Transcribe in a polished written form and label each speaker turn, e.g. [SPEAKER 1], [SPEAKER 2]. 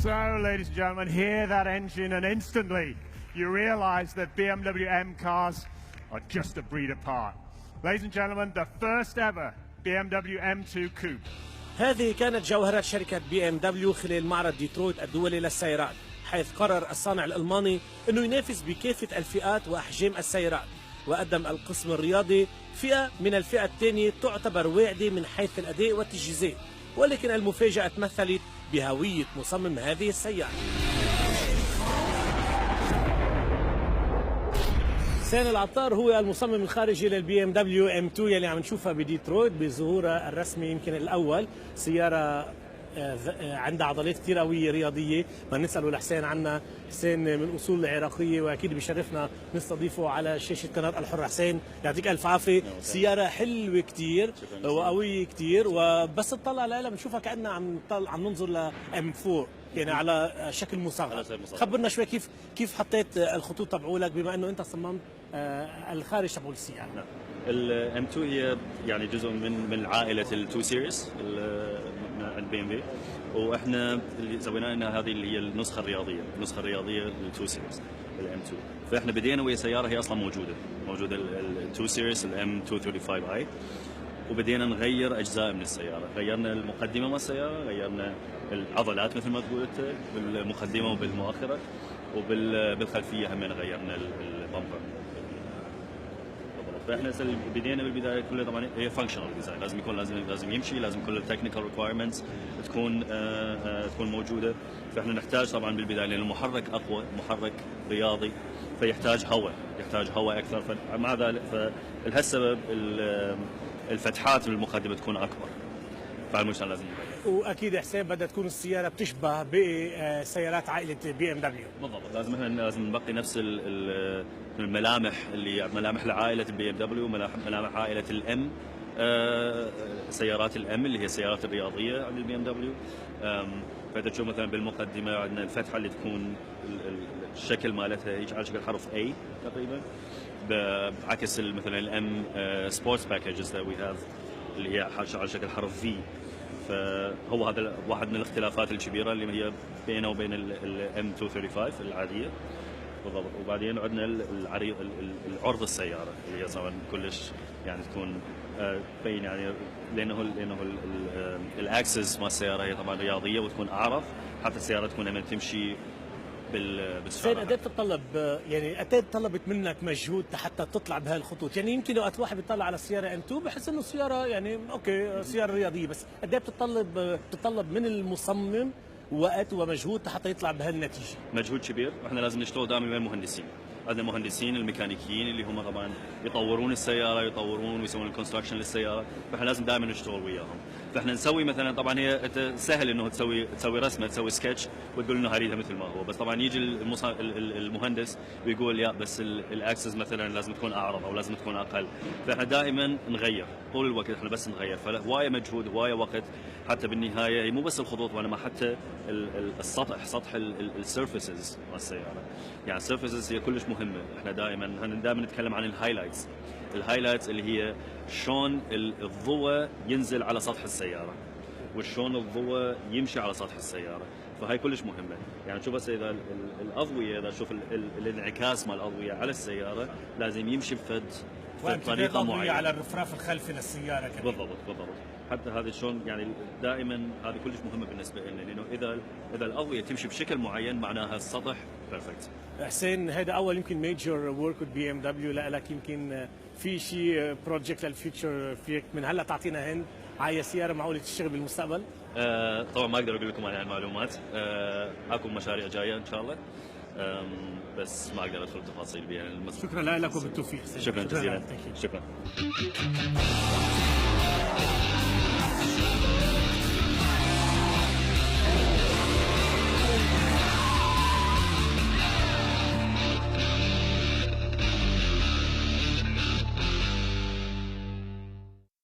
[SPEAKER 1] So, ladies and gentlemen, hear that engine and instantly you realize that BMW M cars are just a breed apart. Ladies and gentlemen, the first ever BMW M2 Coupe.
[SPEAKER 2] هذه كانت جوهرة شركة بي ام دبليو خلال معرض ديترويت الدولي للسيارات، حيث قرر الصانع الألماني أنه ينافس بكافة الفئات وأحجام السيارات، وقدم القسم الرياضي فئة من الفئة الثانية تعتبر واعدة من حيث الأداء والتجهيزات، ولكن المفاجأة تمثلت بهوية مصمم هذه السيارة. حسين العطار هو المصمم الخارجي للبي ام دبليو ام 2 يلي عم نشوفها بديترويت بظهورها الرسمي يمكن الأول. سيارة عندها عضلات كثير قوية رياضية، ما نسأله لحسين عنها. حسين من أصول عراقية وأكيد بيشرفنا نستضيفه على شاشة قناة الحرة. حسين يعطيك ألف عافية. سيارة حلوة كثير وقوية كثير، وبس تطلع لها بنشوفها كأننا عم ننظر لام 4 يعني على شكل مصغر. خبرنا شوي كيف حطيت الخطوط تبعولك بما انه انت صممت الخارج تبع السيارة.
[SPEAKER 3] الام 2 هي يعني جزء من عائله ال2 سيريز عند بي ام بي، واحنا اللي سويناه ان هذه اللي هي النسخه الرياضيه لل2 سيريز الام 2. فاحنا بدينا وهي سياره هي اصلا موجوده ال2 سيريز الام 235 اي، وبدينا نغير اجزاء من السياره. غيرنا المقدمه مال السياره، غيرنا العضلات مثل ما قلت بالمقدمه وبالمؤخره، وبالخلفيه هم غيرنا البامبر. فاحنا بدينا بالبدايه كلها طبعا هي فانكشنال ديزاين، لازم يمشي، لازم كل التكنيكال ريكوايرمنتس تكون موجوده. فاحنا نحتاج طبعا بالبدايه لان المحرك اقوى، محرك رياضي، فيحتاج هواء اكثر. فمع ذلك فلهالسبب الفتحات بالمقدمه تكون اكبر، فالمشان لازم نغير.
[SPEAKER 2] واكيد حسين بدها تكون السياره بتشبه باقي سيارات عائله بي ام دبليو.
[SPEAKER 3] بالضبط، لازم نبقي نفس الملامح اللي ملامح لعائله البي ام دبليو، ملامح عائله الام، سيارات الام اللي هي السيارات الرياضيه عند البي ام دبليو. فانت تشوف مثلا بالمقدمه عندنا الفتحه اللي تكون الشكل مالتها هيك على شكل حرف A تقريبا، بعكس مثلا الام سبورتس باكجز ذات وي هاف اللي هي على شكل حرف V. فهو هذا واحد من الاختلافات الكبيره اللي هي بينه وبين الام 235 العاديه. بالضبط. وبعدين عندنا العرض السياره اللي هي طبعا كلش يعني تكون بين يعني لانه الاكسس مال السياره هي طبعا رياضيه وتكون اعرض، حتى السياره تكون لما تمشي
[SPEAKER 2] زين قد ايه بتتطلب يعني قد ايه طلبت منك مجهود حتى تطلع بهاي الخطوط؟ يعني يمكن لو واحد بيطلع على السياره ام 2 بحس انه السياره يعني اوكي سياره رياضيه، بس قد ايه بتتطلب من المصمم وقت ومجهود حتى يطلع بهالنتيجه؟
[SPEAKER 3] مجهود كبير، واحنا لازم نشتغل دائما مع المهندسين. عندنا المهندسين الميكانيكيين اللي هم طبعا يطورون السياره، يطورون ويسوون الكونستراكشن للسياره، فاحنا لازم دائما نشتغل وياهم. فاحنا نسوي مثلا طبعا هي سهل انه تسوي رسمه، تسوي سكتش وتقول انه هريدها مثل ما هو، بس طبعا يجي المهندس ويقول لا بس الاكسس مثلا لازم تكون اعرض او لازم تكون اقل. فاحنا دائما نغير طول الوقت، احنا بس نغير، فهوايه مجهود هوايه وقت. حتى بالنهايه هي مو بس الخطوط وانما حتى سطح السيرفيسز مال السياره. يعني السيرفيسز هي كلش مهمه. احنا دائما نتكلم عن الهايلايتس اللي هي شلون الضوء ينزل على سطح السياره وشلون الضوء يمشي على سطح السياره، فهي كلش مهمه. يعني تشوف هسه اذا الاضويه، اذا تشوف الانعكاس مال الاضويه على السياره لازم يمشي بطريقه معينه
[SPEAKER 2] على الرفراف الخلفي للسياره كمان.
[SPEAKER 3] بالضبط. حتى هذا شلون يعني دائما هذه كلش مهمه بالنسبه لنا، لانه اذا الاضويه تمشي بشكل معين معناها السطح بيرفكت.
[SPEAKER 2] حسين هذا اول يمكن ميجر ورك بي ام دبليو لك، يمكن في شيء بروجكت للفيوتشر فيك من هلا تعطينا هند على سياره معقوله تشتغل بالمستقبل؟
[SPEAKER 3] طبعا ما اقدر اقول لكم عن المعلومات، اكو مشاريع جايه ان شاء الله، بس ما اقدر ادخل تفاصيل بها.
[SPEAKER 2] شكرا لك وبالتوفيق.
[SPEAKER 3] شكرا جزيلا. شكرا.